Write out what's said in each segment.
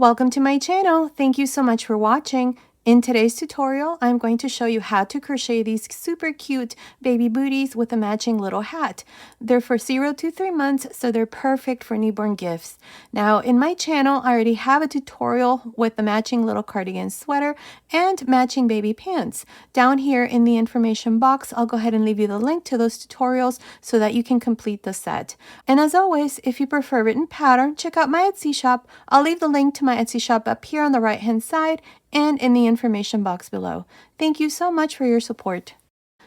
Welcome to my channel. Thank you so much for watching. In today's tutorial, I'm going to show you how to crochet these super cute baby booties with a matching little hat. They're for 0 to 3 months, so they're perfect for newborn gifts. Now, in my channel, I already have a tutorial with the matching little cardigan sweater and matching baby pants. Down here in the information box, I'll go ahead and leave you the link to those tutorials so that you can complete the set. And as always, if you prefer written pattern, check out my Etsy shop. I'll leave the link to my Etsy shop up here on the right hand side and in the information box below. Thank you so much for your support.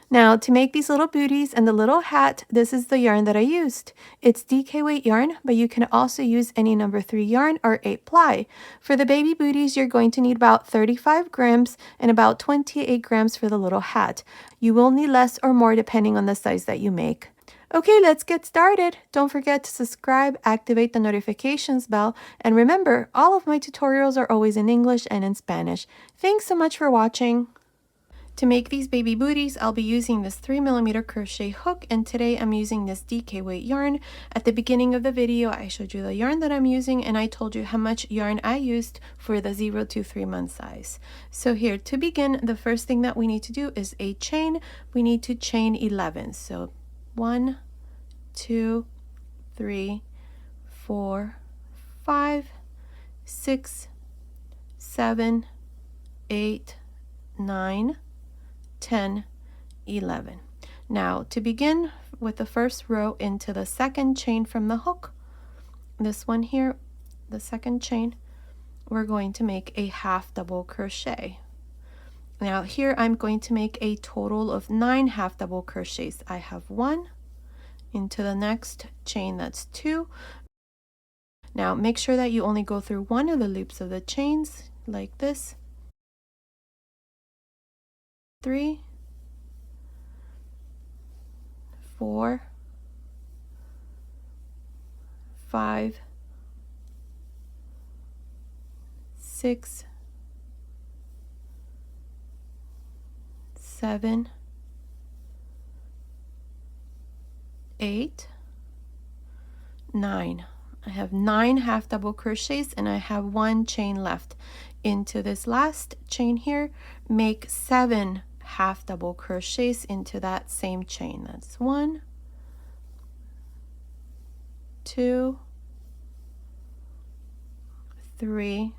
Now, to make these little booties and the little hat, this is the yarn that I used. It's DK weight yarn, but you can also use any number 3 yarn or 8 ply. For the baby booties, you're going to need about 35 grams and about 28 grams for the little hat. You will need less or more depending on the size that you make. Okay, let's get started. Don't forget to subscribe, activate the notifications bell, and remember, all of my tutorials are always in English and in Spanish. Thanks so much for watching. To make these baby booties, I'll be using this 3mm crochet hook, and today I'm using this DK weight yarn. At the beginning of the video, I showed you the yarn that I'm using, and I told you how much yarn I used for the 0 to 3 month size. So here, to begin, the first thing that we need to do is a chain. We need to chain 11. So 1, 2, 3, 4, 5, 6, 7, 8, 9, 10, 11. Now, to begin with the first row into the second chain from the hook, this one here, the second chain, we're going to make a half double crochet. Now here I'm going to make a total of 9 half double crochets. I have 1 into the next chain, that's 2. Now make sure that you only go through one of the loops of the chains like this. 3, 4, 5, 6, 7, 8, 9. I have 9 half double crochets and I have 1 chain left. Into this last chain here, make 7 half double crochets into that same chain. That's 1, 2, 3,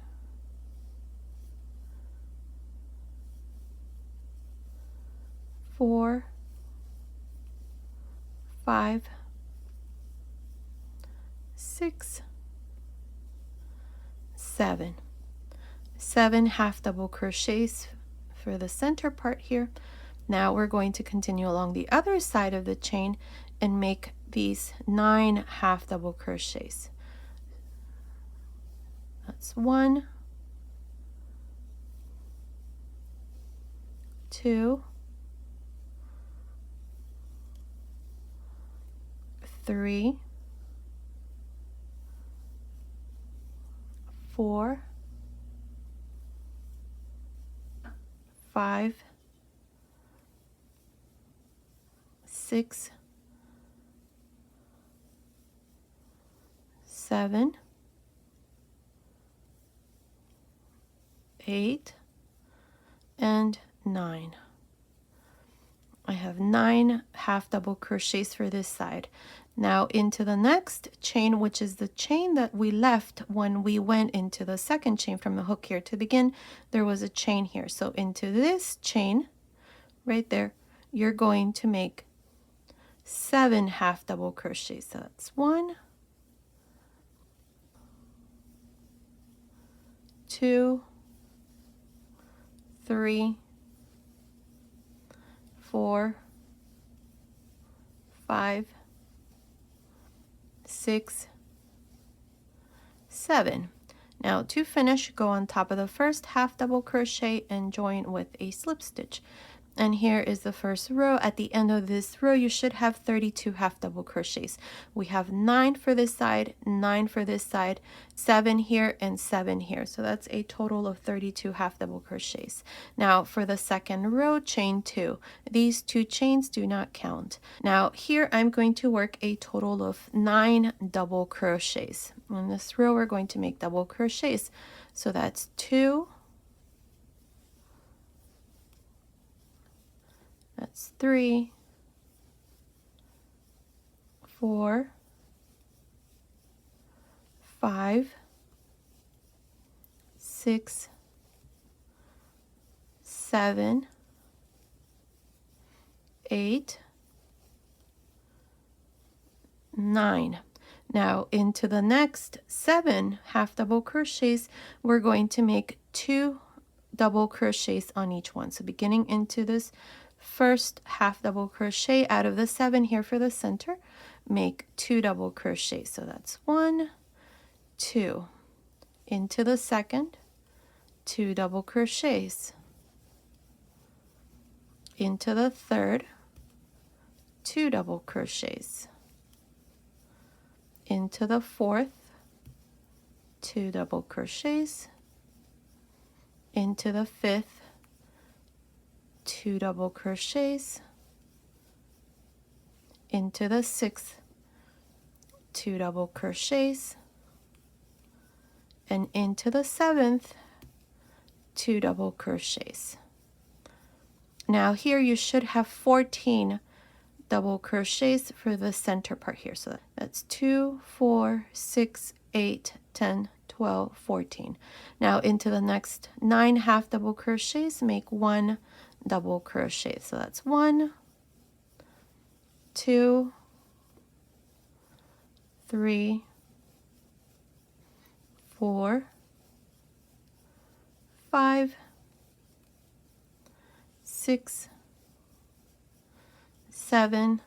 4, 5, 6, 7. 7 half double crochets for the center part here. Now we're going to continue along the other side of the chain and make these 9 half double crochets. That's 1, 2, 3, 4, 5, 6, 7, 8, and 9. I have 9 half double crochets for this side. Now into the next chain, which is the chain that we left when we went into the second chain from the hook here. To begin, there was a chain here. So into this chain right there, you're going to make 7 half double crochets. So that's 1, 2, 3, 4, 5, 6, 7. Now to finish, go on top of the first half double crochet and join with a slip stitch. And here is the first row. At the end of this row, you should have 32 half double crochets. We have 9 for this side, 9 for this side, 7 here, and 7 here. So that's a total of 32 half double crochets. Now for the second row, chain 2. These 2 chains do not count. Now here I'm going to work a total of 9 double crochets. In this row, we're going to make double crochets. So that's 2, that's 3, 4, 5, 6, 7, 8, 9. Now into the next 7 half double crochets, we're going to make 2 double crochets on each one. So beginning into this first half double crochet out of the 7 here for the center, make 2 double crochets. So that's 1, 2. Into the second, 2 double crochets. Into the third, 2 double crochets. Into the fourth, 2 double crochets. Into the fifth, 2 double crochets. Into the sixth, 2 double crochets. And into the seventh, 2 double crochets. Now here you should have 14 double crochets for the center part here. So that's 2, 4, 6, 8, 10, 12, 14. Now into the next 9 half double crochets, make 1 double crochet. So that's 1, 2, 3, 4, 5, 6, 7,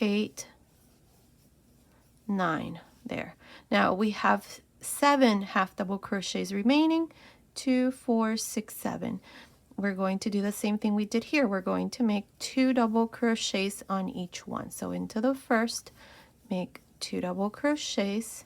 8, 9. There. Now we have 7 half double crochets remaining. 2, 4, 6, 7. We're going to do the same thing we did here. We're going to make 2 double crochets on each one. So into the first, make 2 double crochets.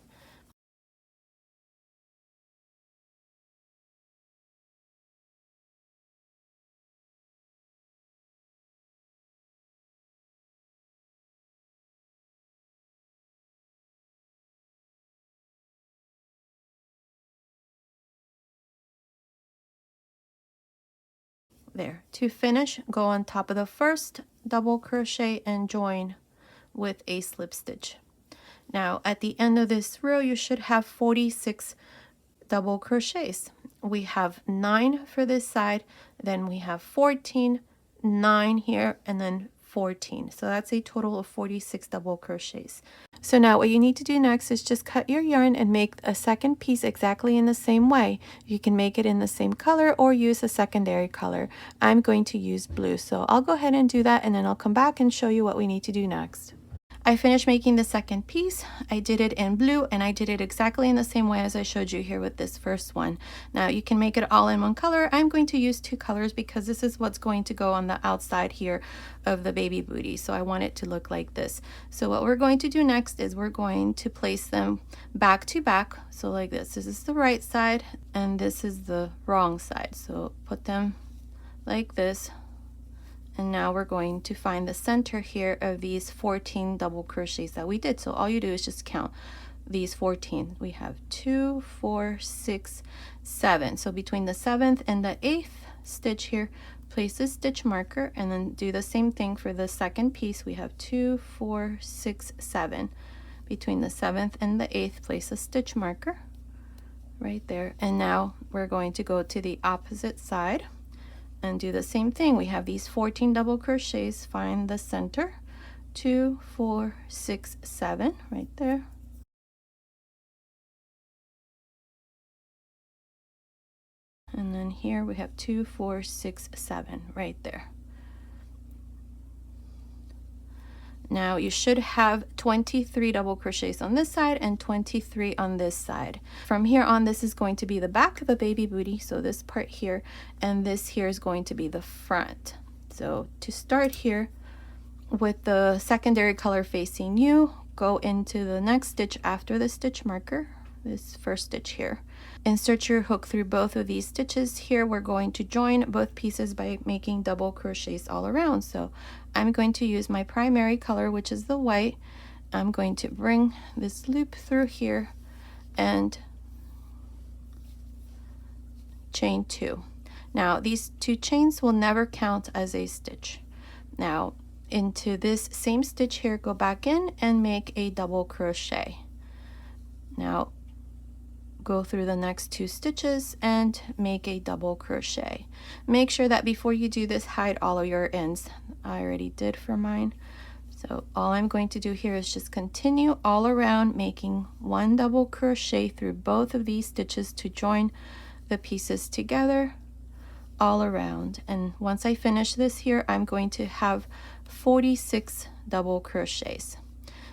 There. To finish, go on top of the first double crochet and join with a slip stitch. Now at the end of this row you should have 46 double crochets. We have 9 for this side, then we have 14, 9 here, and then 14. So that's a total of 46 double crochets. So now what you need to do next is just cut your yarn and make a second piece exactly in the same way. You can make it in the same color or use a secondary color. I'm going to use blue, so I'll go ahead and do that, and then I'll come back and show you what we need to do next. I finished making the second piece. I did it in blue, and I did it exactly in the same way as I showed you here with this first one. Now you can make it all in one color. I'm going to use 2 colors because this is what's going to go on the outside here of the baby booty. So I want it to look like this. So what we're going to do next is we're going to place them back to back. So like this. This is the right side and this is the wrong side. So put them like this. And now we're going to find the center here of these 14 double crochets that we did. So all you do is just count these 14. We have 2, 4, 6, 7. So between the 7th and the 8th stitch here, place a stitch marker and then do the same thing for the second piece. We have 2, 4, 6, 7. Between the 7th and the 8th, place a stitch marker right there. And now we're going to go to the opposite side and do the same thing. We have these 14 double crochets. Find the center. 2, 4, 6, 7 right there. And then here we have 2, 4, 6, 7 right there. Now you should have 23 double crochets on this side and 23 on this side. From here on, this is going to be the back of the baby booty, so this part here, and this here is going to be the front. So to start here, with the secondary color facing you, go into the next stitch after the stitch marker, this first stitch here. Insert your hook through both of these stitches. Here we're going to join both pieces by making double crochets all around. So I'm going to use my primary color, which is the white. I'm going to bring this loop through here and chain 2. Now these 2 chains will never count as a stitch. Now into this same stitch here, go back in and make a double crochet. Now go through the next 2 stitches and make a double crochet. Make sure that before you do this, hide all of your ends. I already did for mine. So all I'm going to do here is just continue all around, making 1 double crochet through both of these stitches to join the pieces together all around. And once I finish this here, I'm going to have 46 double crochets.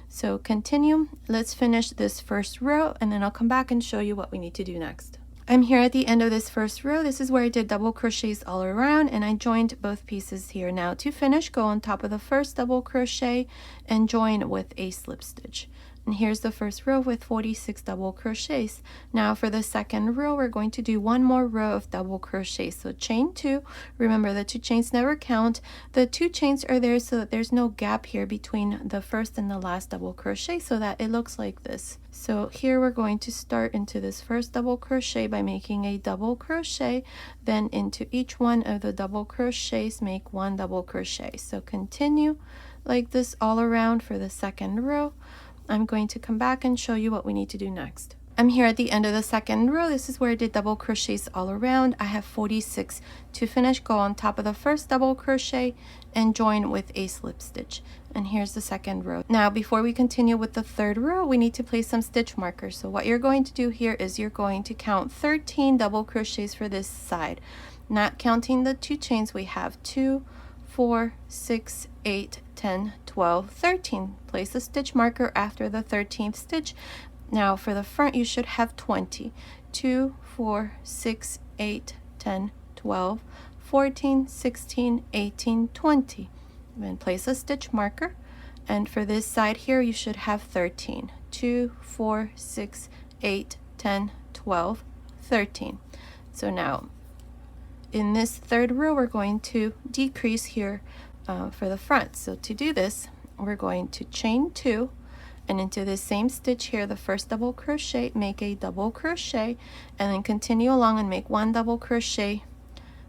So continue. Let's finish this first row, and then I'll come back and show you what we need to do next. I'm here at the end of this first row. This is where I did double crochets all around, and I joined both pieces here. Now to finish, go on top of the first double crochet and join with a slip stitch. And here's the first row with 46 double crochets. Now for the second row, we're going to do 1 more row of double crochets. So chain 2, remember the 2 chains never count. The 2 chains are there so that there's no gap here between the first and the last double crochet, so that it looks like this. So here we're going to start into this first double crochet by making a double crochet, then into each one of the double crochets make 1 double crochet. So continue like this all around for the second row. I'm going to come back and show you what we need to do next. I'm here at the end of the second row. This is where I did double crochets all around. I have 46. To finish, go on top of the first double crochet and join with a slip stitch. And here's the second row. Now before we continue with the third row, we need to place some stitch markers. So what you're going to do here is you're going to count 13 double crochets for this side, not counting the 2 chains. We have 2, 4, 6, 8, 10, 12, 13. Place a stitch marker after the 13th stitch. Now for the front, you should have 20. 2, 4, 6, 8, 10, 12, 14, 16, 18, 20. Then place a stitch marker. And for this side here, you should have 13. 2, 4, 6, 8, 10, 12, 13. So now in this third row, we're going to decrease here for the front. So to do this, we're going to chain 2, and into this same stitch here, the first double crochet, make a double crochet, and then continue along and make 1 double crochet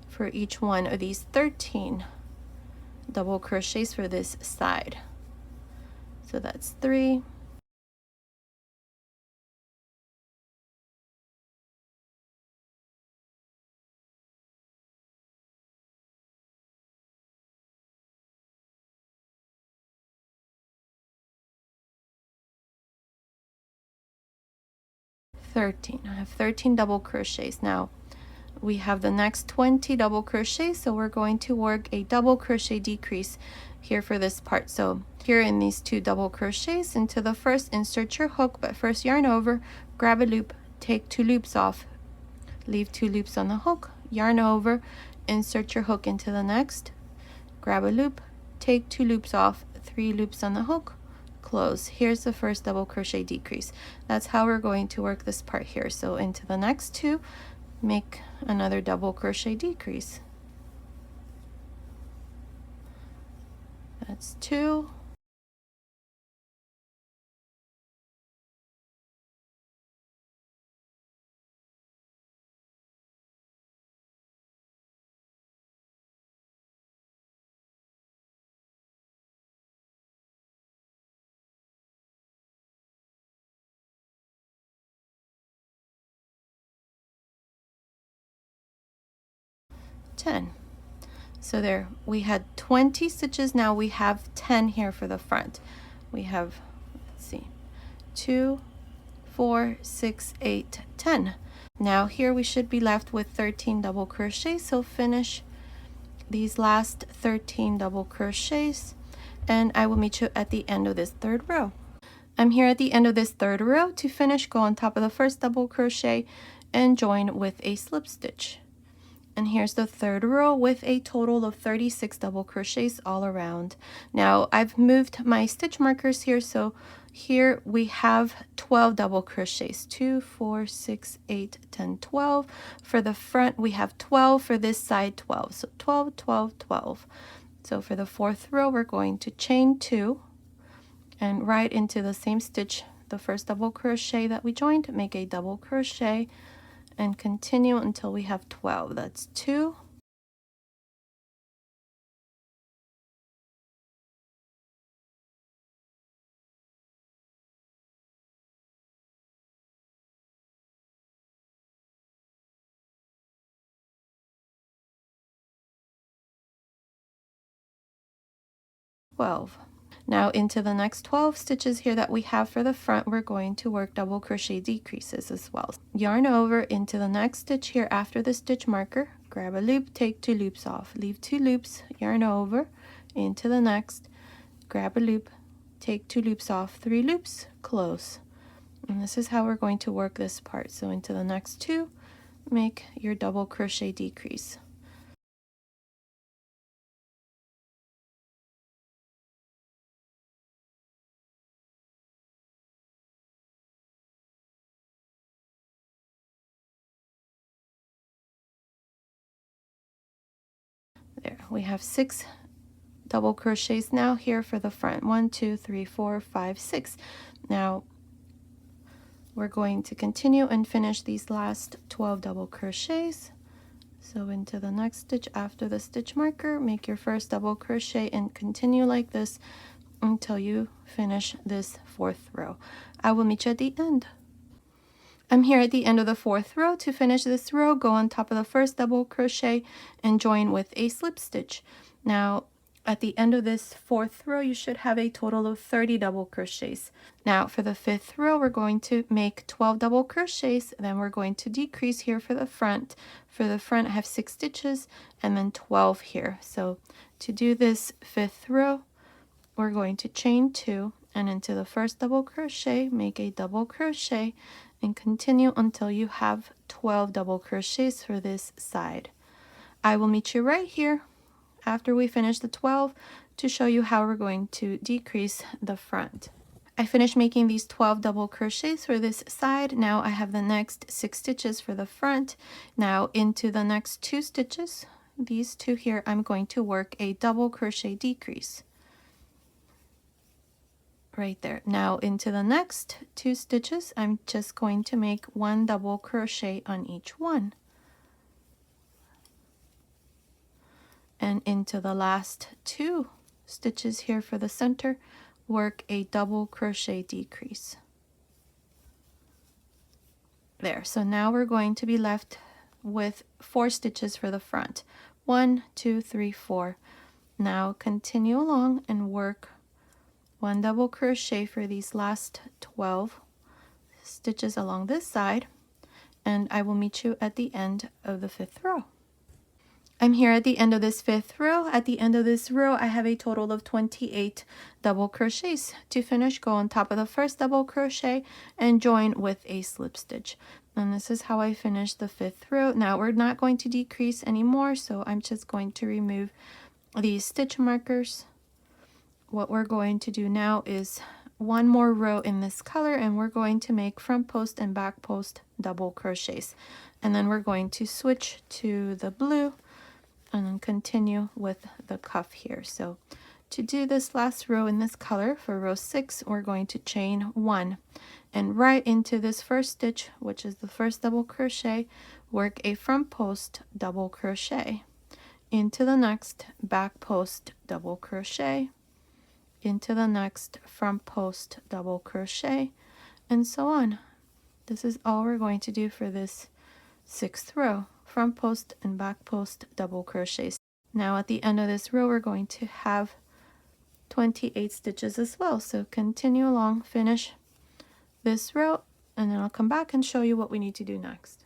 for each one of these 13 double crochets for this side. So that's 3, 13. I have 13 double crochets. Now we have the next 20 double crochets, so we're going to work a double crochet decrease here for this part. So here in these 2 double crochets, into the first, insert your hook, but first yarn over, grab a loop, take 2 loops off, leave 2 loops on the hook, yarn over, insert your hook into the next, grab a loop, take 2 loops off, 3 loops on the hook, close. Here's the first double crochet decrease. That's how we're going to work this part here. So into the next 2, make another double crochet decrease. That's 2. So there we had 20 stitches. Now we have 10 here for the front. We have, let's see, 2, 4, 6, 8, 10. Now here we should be left with 13 double crochets. So finish these last 13 double crochets, and I will meet you at the end of this third row. I'm here at the end of this third row. To finish, go on top of the first double crochet and join with a slip stitch. And here's the third row with a total of 36 double crochets all around. Now I've moved my stitch markers here, so here we have 12 double crochets. 2, 4, 6, 8, 10, 12. For the front we have 12, for this side 12. So 12, 12, 12. So for the fourth row we're going to chain 2 and right into the same stitch, the first double crochet that we joined, make a double crochet, and continue until we have 12. That's 2, 12. Now into the next 12 stitches here that we have for the front, we're going to work double crochet decreases as well. Yarn over into the next stitch here after the stitch marker, grab a loop, take 2 loops off, leave 2 loops, yarn over into the next, grab a loop, take 2 loops off, 3 loops, close. And this is how we're going to work this part. So into the next 2, make your double crochet decrease. There, we have 6 double crochets now here for the front. 1, 2, 3, 4, 5, 6. Now we're going to continue and finish these last 12 double crochets. So into the next stitch after the stitch marker, make your first double crochet and continue like this until you finish this 4th row. I will meet you at the end. I'm here at the end of the 4th row. To finish this row, go on top of the first double crochet and join with a slip stitch. Now at the end of this 4th row, you should have a total of 30 double crochets. Now for the 5th row, we're going to make 12 double crochets, then we're going to decrease here for the front. For the front, I have 6 stitches and then 12 here. So to do this 5th row, we're going to chain 2 and into the first double crochet, make a double crochet and continue until you have 12 double crochets for this side. I will meet you right here after we finish the 12 to show you how we're going to decrease the front. I finished making these 12 double crochets for this side. Now I have the next 6 stitches for the front. Now into the next 2 stitches, these 2 here, I'm going to work a double crochet decrease. Right there. Now into the next 2 stitches, I'm just going to make 1 double crochet on each one. And into the last 2 stitches here for the center, work a double crochet decrease. There. So now we're going to be left with 4 stitches for the front. 1, 2, 3, 4. Now continue along and work 1 double crochet for these last 12 stitches along this side, and I will meet you at the end of the 5th row. I'm here at the end of this 5th row. At the end of this row, I have a total of 28 double crochets. To finish, go on top of the first double crochet and join with a slip stitch. And this is how I finish the 5th row. Now we're not going to decrease anymore, so I'm just going to remove these stitch markers. What we're going to do now is 1 more row in this color, and we're going to make front post and back post double crochets. And then we're going to switch to the blue and then continue with the cuff here. So to do this last row in this color for row 6, we're going to chain 1 and right into this first stitch, which is the first double crochet, work a front post double crochet, into the next back post double crochet, into the next front post double crochet, and so on. This is all we're going to do for this 6th row, front post and back post double crochets. Now at the end of this row, we're going to have 28 stitches as well. So continue along, finish this row, and then I'll come back and show you what we need to do next.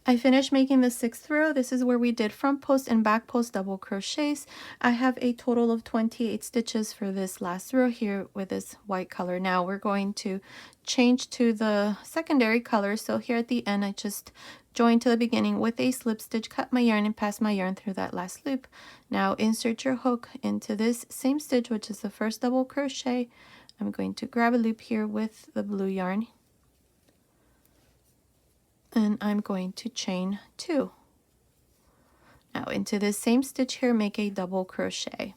I finished making the 6th row. This is where we did front post and back post double crochets. I have a total of 28 stitches for this last row here with this white color. Now we're going to change to the secondary color. So here at the end, I just joined to the beginning with a slip stitch, cut my yarn and pass my yarn through that last loop. Now insert your hook into this same stitch, which is the first double crochet. I'm going to grab a loop here with the blue yarn, and I'm going to chain 2. Now into this same stitch here, make a double crochet.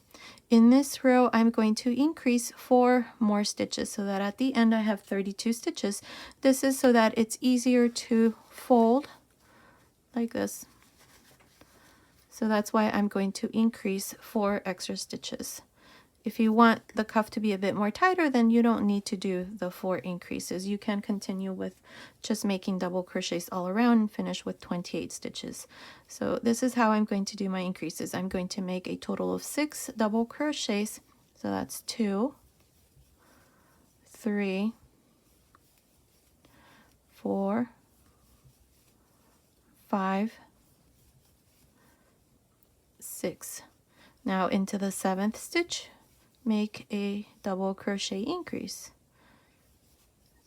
In this row, I'm going to increase 4 more stitches so that at the end I have 32 stitches. This is so that it's easier to fold like this. So that's why I'm going to increase 4 extra stitches. If you want the cuff to be a bit more tighter, then you don't need to do the 4 increases. You can continue with just making double crochets all around and finish with 28 stitches. So this is how I'm going to do my increases. I'm going to make a total of 6 double crochets. So that's 2, 3, 4, 5, 6. Now into the 7th stitch, make a double crochet increase.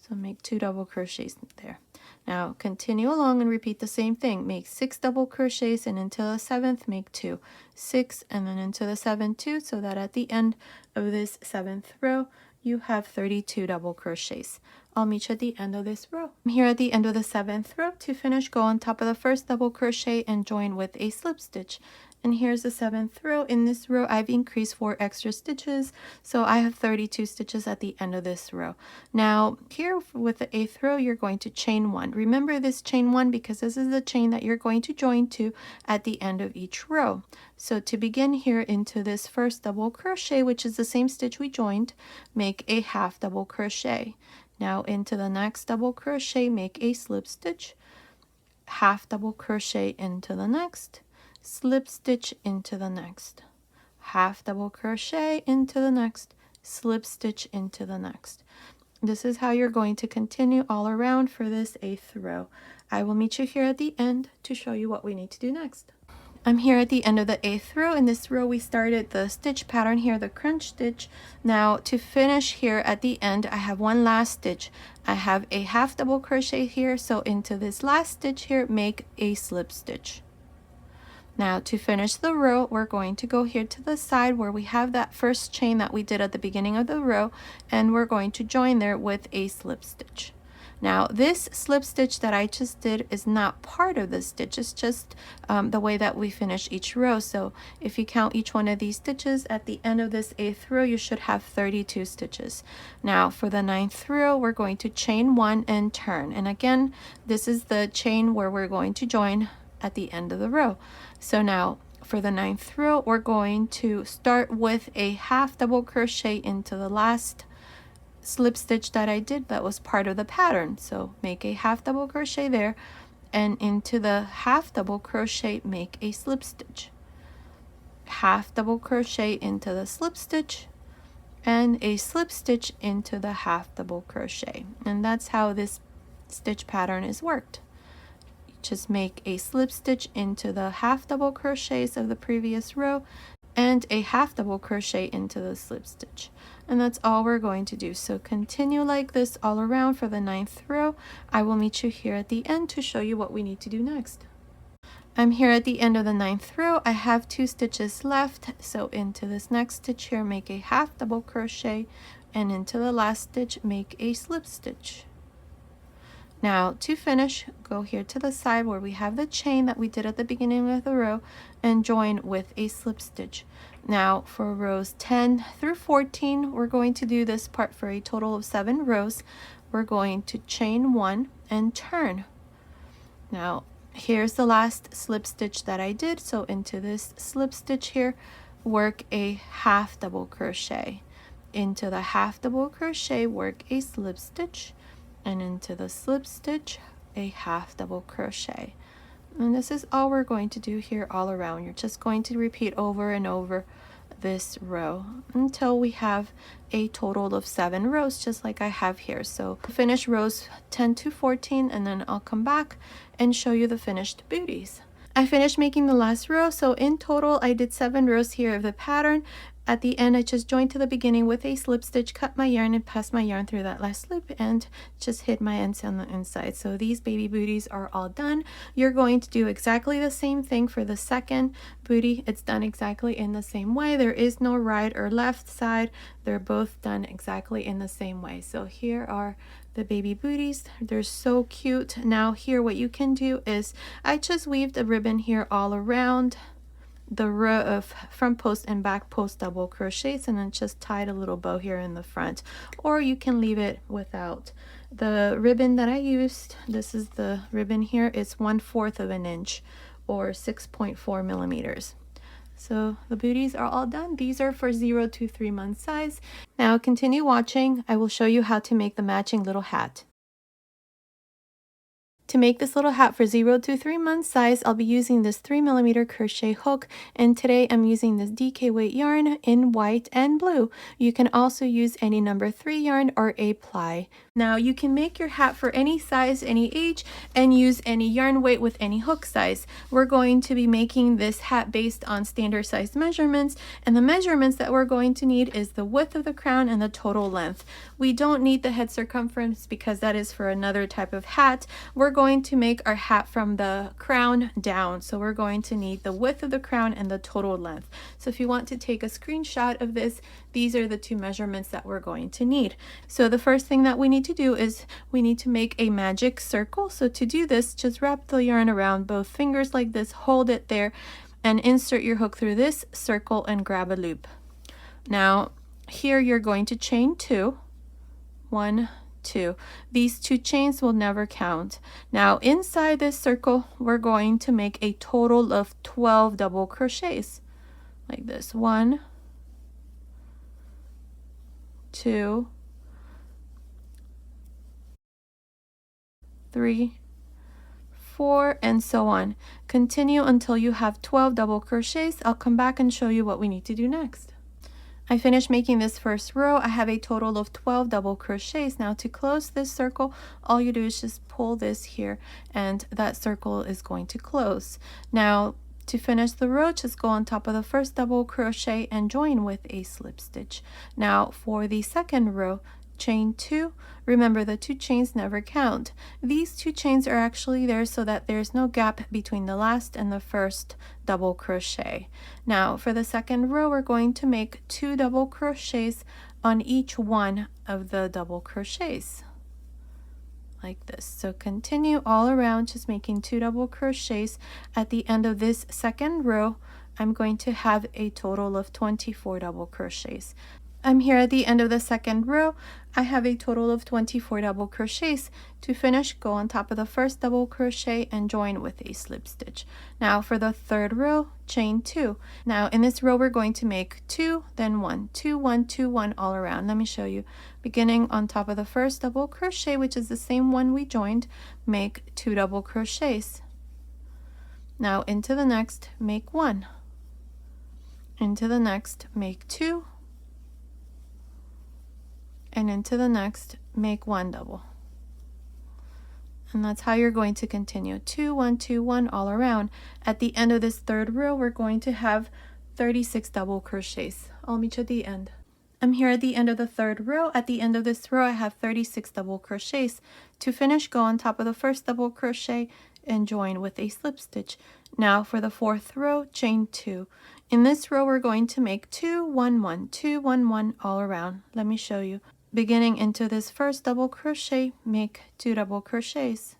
So make 2 double crochets there. Now continue along and repeat the same thing. Make 6 double crochets, and into the 7th make 2, 6, and then into the 7th 2, so that at the end of this 7th row you have 32 double crochets. I'll meet you at the end of this row. I'm here at the end of the 7th row. To finish, go on top of the first double crochet and join with a slip stitch. And here's the 7th row. In this row, I've increased 4 extra stitches, so I have 32 stitches at the end of this row. Now, here with the 8th row, you're going to chain 1. Remember this chain 1 because this is the chain that you're going to join to at the end of each row. So to begin here into this first double crochet, which is the same stitch we joined, make a half double crochet. Now into the next double crochet, make a slip stitch, half double crochet into the next, slip stitch into the next, half double crochet into the next, slip stitch into the next. This is how you're going to continue all around for this 8th row. I will meet you here at the end to show you what we need to do next. I'm here at the end of the 8th row. In this row we started the stitch pattern here, the crunch stitch. Now to finish here at the end, I have one last stitch. I have a half double crochet here, so into this last stitch here, make a slip stitch. Now to finish the row, we're going to go here to the side where we have that first chain that we did at the beginning of the row, and we're going to join there with a slip stitch. Now this slip stitch that I just did is not part of the stitch, it's just the way that we finish each row. So if you count each one of these stitches at the end of this 8th row, you should have 32 stitches. Now for the 9th row, we're going to chain 1 and turn, and again this is the chain where we're going to join at the end of the row. So now for the 9th row, we're going to start with a half double crochet into the last slip stitch that I did that was part of the pattern. So make a half double crochet there, and into the half double crochet make a slip stitch, half double crochet into the slip stitch, and a slip stitch into the half double crochet. And that's how this stitch pattern is worked. Just make a slip stitch into the half double crochets of the previous row and a half double crochet into the slip stitch, and that's all we're going to do. So continue like this all around for the 9th row. I will meet you here at the end to show you what we need to do next. I'm here at the end of the 9th row. I have 2 stitches left, so into this next stitch here make a half double crochet, and into the last stitch make a slip stitch. Now to finish, go here to the side where we have the chain that we did at the beginning of the row and join with a slip stitch. Now for rows 10 through 14, we're going to do this part for a total of 7 rows. We're going to chain 1 and turn. Now here's the last slip stitch that I did. So into this slip stitch here, work a half double crochet. Into the half double crochet, work a slip stitch, and into the slip stitch a half double crochet. And this is all we're going to do here all around. You're just going to repeat over and over this row until we have a total of 7 rows, just like I have here. So finish rows 10 to 14, and then I'll come back and show you the finished booties. I finished making the last row, so in total I did 7 rows here of the pattern. At the end, I just joined to the beginning with a slip stitch, cut my yarn, and passed my yarn through that last loop and just hid my ends on the inside. So these baby booties are all done. You're going to do exactly the same thing for the second booty. It's done exactly in the same way. There is no right or left side. They're both done exactly in the same way. So here are the baby booties. They're so cute. Now here what you can do is I just weaved a ribbon here all around the row of front post and back post double crochets, and then just tied a little bow here in the front, or you can leave it without The ribbon that I used, this is the ribbon here, it's 1/4 of an inch or 6.4 millimeters. So the booties are all done. These are for 0 to 3 month size. Now continue watching. I will show you how to make the matching little hat. To make this little hat for 0 to 3 month size, I'll be using this 3mm crochet hook, and today I'm using this DK weight yarn in white and blue. You can also use any number 3 yarn or a ply. Now you can make your hat for any size, any age, and use any yarn weight with any hook size. We're going to be making this hat based on standard size measurements, and the measurements that we're going to need is the width of the crown and the total length. We don't need the head circumference because that is for another type of hat. We're going to make our hat from the crown down, so we're going to need the width of the crown and the total length. So if you want to take a screenshot of this, these are the two measurements that we're going to need. So the first thing that we need to do is we need to make a magic circle. So to do this, just wrap the yarn around both fingers like this, hold it there, and insert your hook through this circle and grab a loop. Now here you're going to chain 2, 1, 2. These 2 chains will never count. Now inside this circle we're going to make a total of 12 double crochets like this. 1, 2, 3, 4, and so on. Continue until you have 12 double crochets. I'll come back and show you what we need to do next. I finished making this first row. I have a total of 12 double crochets. Now to close this circle, all you do is just pull this here and that circle is going to close. Now to finish the row, just go on top of the first double crochet and join with a slip stitch. Now for the second row, chain 2. Remember, the 2 chains never count. These 2 chains are actually there so that there's no gap between the last and the first double crochet. Now for the second row, we're going to make 2 double crochets on each one of the double crochets like this. So continue all around, just making 2 double crochets. At the end of this second row, I'm going to have a total of 24 double crochets. I'm here at the end of the second row. I have a total of 24 double crochets. To finish, go on top of the first double crochet and join with a slip stitch. Now for the third row, chain 2. Now in this row we're going to make 2, then 1, 2, 1, 2, 1 all around. Let me show you. Beginning on top of the first double crochet, which is the same one we joined, make 2 double crochets. Now into the next, make 1. Into the next, make 2. And into the next, make 1 double. And that's how you're going to continue. 2, 1, 2, 1 all around. At the end of this third row, we're going to have 36 double crochets. I'll meet you at the end. I'm here at the end of the third row. At the end of this row, I have 36 double crochets. To finish, go on top of the first double crochet and join with a slip stitch. Now for the fourth row, chain 2. In this row, we're going to make 2, 1, 1, 2, 1, 1 all around. Let me show you. Beginning into this first double crochet, make 2 double crochets.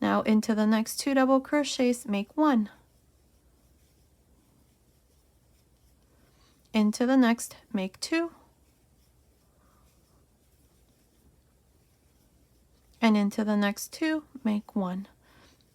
Now into the next 2 double crochets, make 1. Into the next, make 2. And into the next 2, make 1.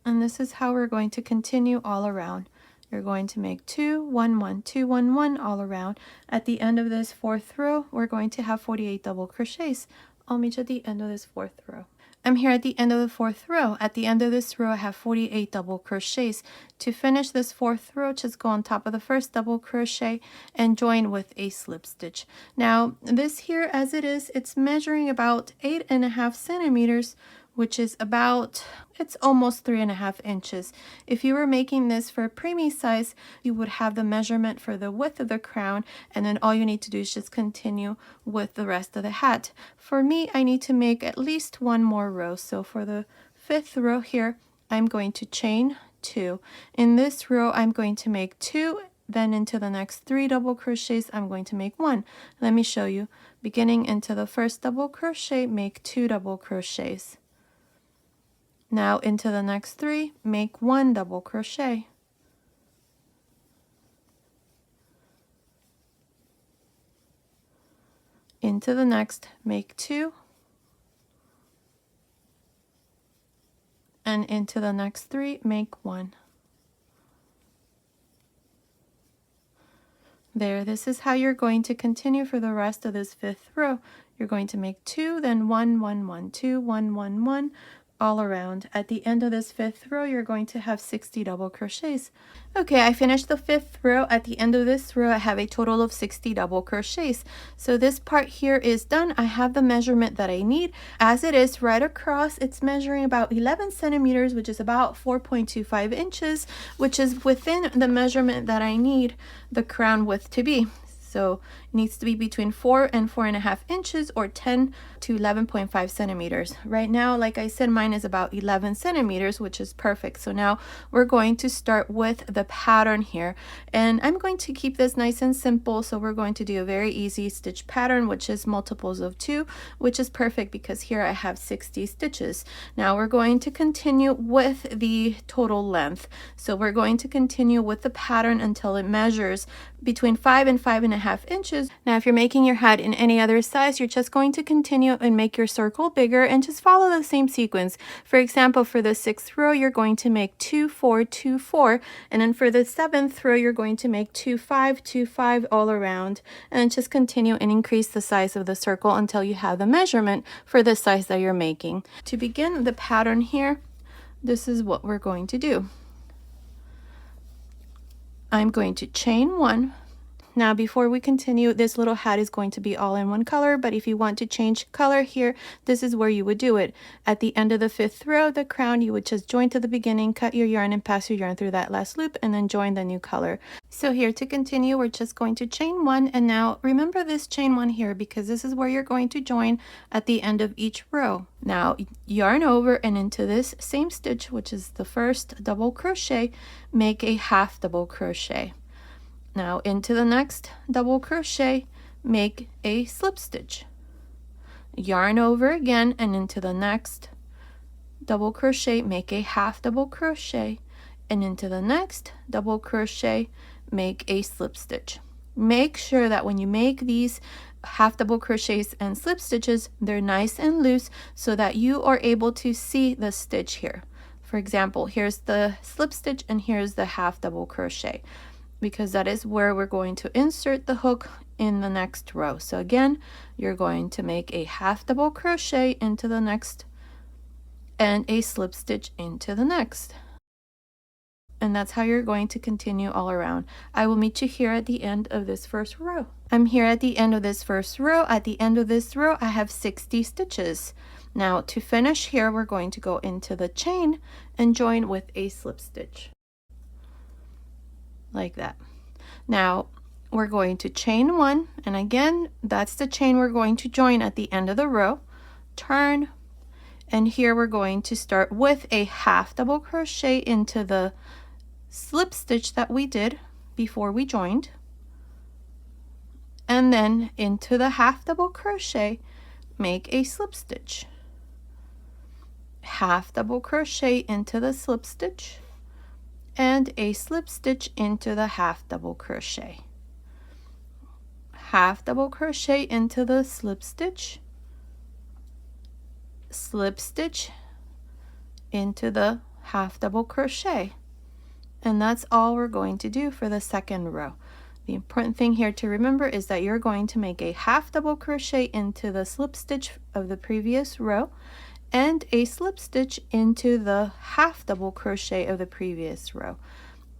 And this is how we're going to continue all around. You're going to make 2, 1, 1, 2, 1, 1 all around. At the end of this fourth row, we're going to have 48 double crochets. I'll meet you at the end of this fourth row. I'm here at the end of the fourth row. At the end of this row, I have 48 double crochets. To finish this fourth row, just go on top of the first double crochet and join with a slip stitch. Now, this here, as it is, it's measuring about 8.5 centimeters, which is about, it's almost 3.5 inches. If you were making this for a preemie size, you would have the measurement for the width of the crown, and then all you need to do is just continue with the rest of the hat. For me, I need to make at least 1 more row. So for the 5th row here, I'm going to chain 2. In this row, I'm going to make 2. Then into the next 3 double crochets, I'm going to make 1. Let me show you. Beginning into the first double crochet, make 2 double crochets. Now into the next 3, make 1 double crochet. into the next, make 2, and into the next 3, make 1. There, this is how you're going to continue for the rest of this 5th row. You're going to make 2, then 1, 1, 1, 2, 1, 1, 1, all around. At the end of this 5th row, you're going to have 60 double crochets. Okay, I finished the 5th row. At the end of this row, I have a total of 60 double crochets. So this part here is done. I have the measurement that I need. As it is right across, it's measuring about 11 centimeters, which is about 4.25 inches, which is within the measurement that I need the crown width to be. So it needs to be between 4 and 4.5 inches, or 10 to 11.5 centimeters. Right now, like I said, mine is about 11 centimeters, which is perfect. So now we're going to start with the pattern here. And I'm going to keep this nice and simple. So we're going to do a very easy stitch pattern, which is multiples of 2, which is perfect because here I have 60 stitches. Now we're going to continue with the total length. So we're going to continue with the pattern until it measures between 5 and 5.5 inches. Now if you're making your hat in any other size, you're just going to continue and make your circle bigger and just follow the same sequence. For example, for the 6th row, you're going to make 2, 4, 2, 4, and then for the 7th row, you're going to make 2, 5, 2, 5 all around, and just continue and increase the size of the circle until you have the measurement for the size that you're making. To begin the pattern here, this is what we're going to do. I'm going to chain 1. Now before we continue, this little hat is going to be all in one color, but if you want to change color here, this is where you would do it. At the end of the 5th row, the crown, you would just join to the beginning, cut your yarn and pass your yarn through that last loop, and then join the new color. So here to continue, we're just going to chain 1, and now remember this chain 1 here because this is where you're going to join at the end of each row. Now yarn over and into this same stitch, which is the first double crochet, make a half double crochet. Now into the next double crochet, make a slip stitch. Yarn over again and into the next double crochet, make a half double crochet, and into the next double crochet, make a slip stitch. Make sure that when you make these half double crochets and slip stitches, they're nice and loose so that you are able to see the stitch here. For example, here's the slip stitch and here's the half double crochet, because that is where we're going to insert the hook in the next row. So again, you're going to make a half double crochet into the next and a slip stitch into the next. And that's how you're going to continue all around. I will meet you here at the end of this first row. I'm here at the end of this first row. At the end of this row, I have 60 stitches. Now to finish here, we're going to go into the chain and join with a slip stitch. Like that. Now we're going to chain 1, and again, that's the chain we're going to join at the end of the row. Turn, and here we're going to start with a half double crochet into the slip stitch that we did before we joined, and then into the half double crochet, make a slip stitch. Half double crochet into the slip stitch, and a slip stitch into the half double crochet. Half double crochet into the slip stitch into the half double crochet. And that's all we're going to do for the second row. The important thing here to remember is that you're going to make a half double crochet into the slip stitch of the previous row and a slip stitch into the half double crochet of the previous row.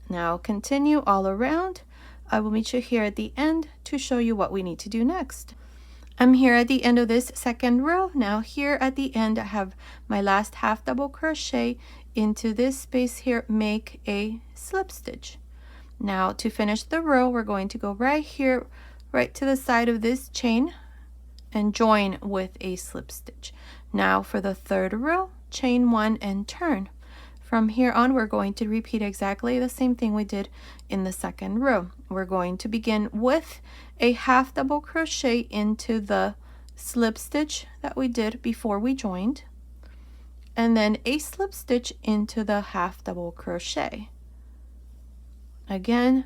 Now continue all around. I will meet you here at the end to show you what we need to do next. I'm here at the end of this second row. Now here at the end, I have my last half double crochet into this space here, make a slip stitch. Now to finish the row, we're going to go right here, right to the side of this chain and join with a slip stitch. Now for the third row, chain 1 and turn. From here on, we're going to repeat exactly the same thing we did in the second row. We're going to begin with a half double crochet into the slip stitch that we did before we joined, and then a slip stitch into the half double crochet. Again,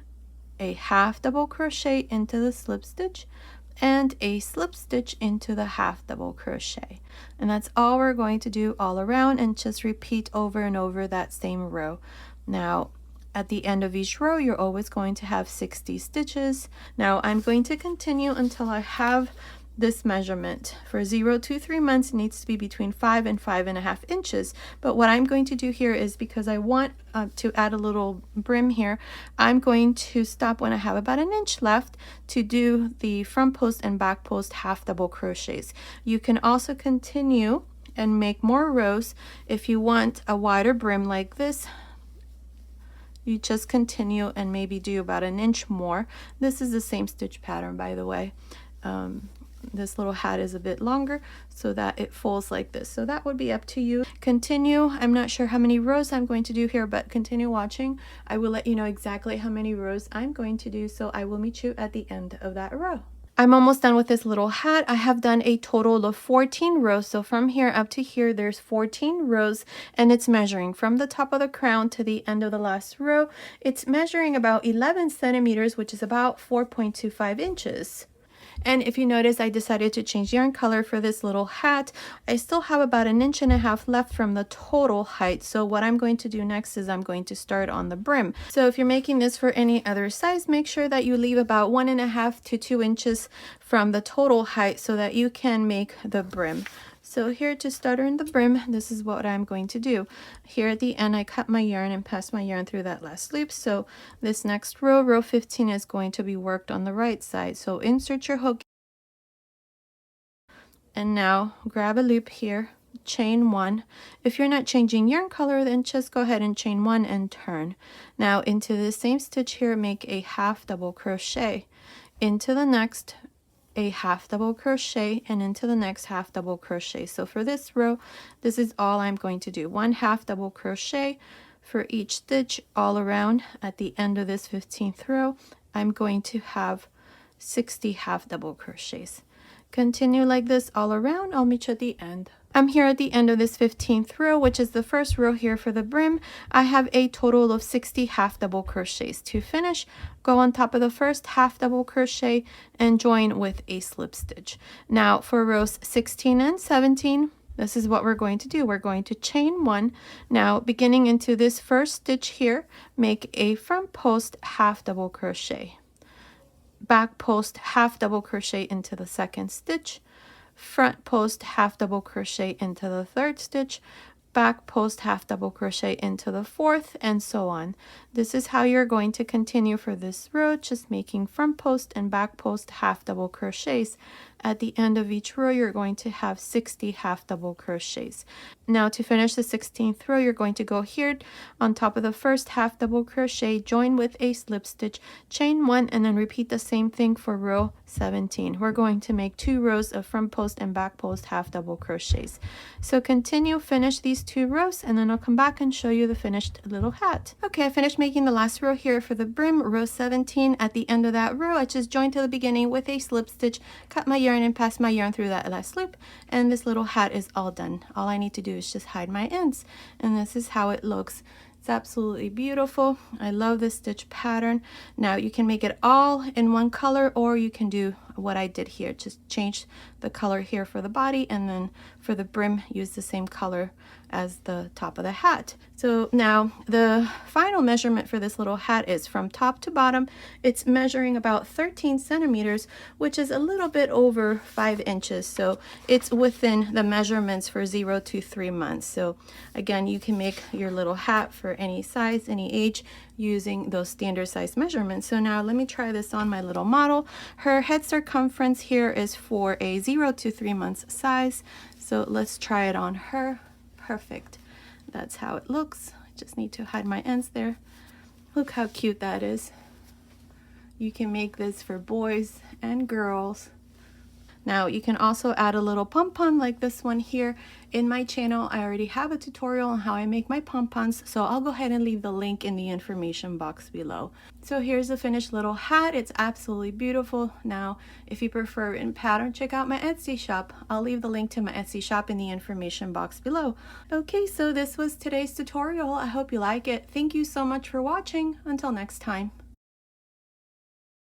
a half double crochet into the slip stitch and a slip stitch into the half double crochet. And that's all we're going to do all around, and just repeat over and over that same row. Now at the end of each row, you're always going to have 60 stitches. Now I'm going to continue until I have this measurement. For 0 to 3 months, it needs to be between 5 and 5.5 inches. But what I'm going to do here is, because I want to add a little brim here, I'm going to stop when I have about an inch left to do the front post and back post half double crochets. You can also continue and make more rows if you want a wider brim like this. You just continue and maybe do about an inch more. This is the same stitch pattern, by the way. This little hat is a bit longer so that it folds like this. So that would be up to you. Continue. I'm not sure how many rows I'm going to do here, but continue watching. I will let you know exactly how many rows I'm going to do. So I will meet you at the end of that row. I'm almost done with this little hat. I have done a total of 14 rows. So from here up to here, there's 14 rows, and it's measuring from the top of the crown to the end of the last row. It's measuring about 11 centimeters, which is about 4.25 inches. And if you notice, I decided to change yarn color for this little hat. I still have about an inch and a half left from the total height. So what I'm going to do next is I'm going to start on the brim. So if you're making this for any other size, make sure that you leave about 1.5 to 2 inches from the total height so that you can make the brim. So here to start on the brim, this is what I'm going to do. Here at the end, I cut my yarn and pass my yarn through that last loop. So this next row, row 15, is going to be worked on the right side. So insert your hook. And now grab a loop here, chain 1. If you're not changing yarn color, then just go ahead and chain 1 and turn. Now into the same stitch here, make a half double crochet. Into the next, a half double crochet, and into the next half double crochet. So for this row, this is all I'm going to do. 1 half double crochet for each stitch all around. At the end of this 15th row, I'm going to have 60 half double crochets. Continue like this all around. I'll meet you at the end. I'm here at the end of this 15th row, which is the first row here for the brim. I have a total of 60 half double crochets. To finish, go on top of the first half double crochet and join with a slip stitch. Now for rows 16 and 17, this is what we're going to do. We're going to chain 1. Now beginning into this first stitch here, make a front post half double crochet. Back post half double crochet into the second stitch, front post half double crochet into the third stitch, back post half double crochet into the fourth, and so on. This is how you're going to continue for this row, just making front post and back post half double crochets. At the end of each row, you're going to have 60 half double crochets. Now to finish the 16th row, you're going to go here on top of the first half double crochet, join with a slip stitch, chain 1, and then repeat the same thing for row 17. We're going to make 2 rows of front post and back post half double crochets. So continue, finish these 2 rows, and then I'll come back and show you the finished little hat. Okay, I finished making the last row here for the brim, row 17. At the end of that row, I just joined to the beginning with a slip stitch, cut my yarn and pass my yarn through that last loop, and this little hat is all done. All I need to do is just hide my ends, and this is how it looks. It's absolutely beautiful. I love this stitch pattern. Now you can make it all in one color, or you can do what I did here, just change the color here for the body, and then for the brim use the same color as the top of the hat. So now the final measurement for this little hat is from top to bottom. It's measuring about 13 centimeters, which is a little bit over 5 inches. So it's within the measurements for 0 to 3 months. So again, you can make your little hat for any size, any age, using those standard size measurements. So now let me try this on my little model. Her head circumference here is for a 0 to 3 months size. So let's try it on her. Perfect. That's how it looks. I just need to hide my ends there. Look how cute that is. You can make this for boys and girls. Now you can also add a little pom-pom like this one here. In my channel, I already have a tutorial on how I make my pom-poms, so I'll go ahead and leave the link in the information box below. So here's the finished little hat. It's absolutely beautiful. Now, if you prefer in pattern, check out my Etsy shop. I'll leave the link to my Etsy shop in the information box below. Okay, so this was today's tutorial. I hope you like it. Thank you so much for watching. Until next time.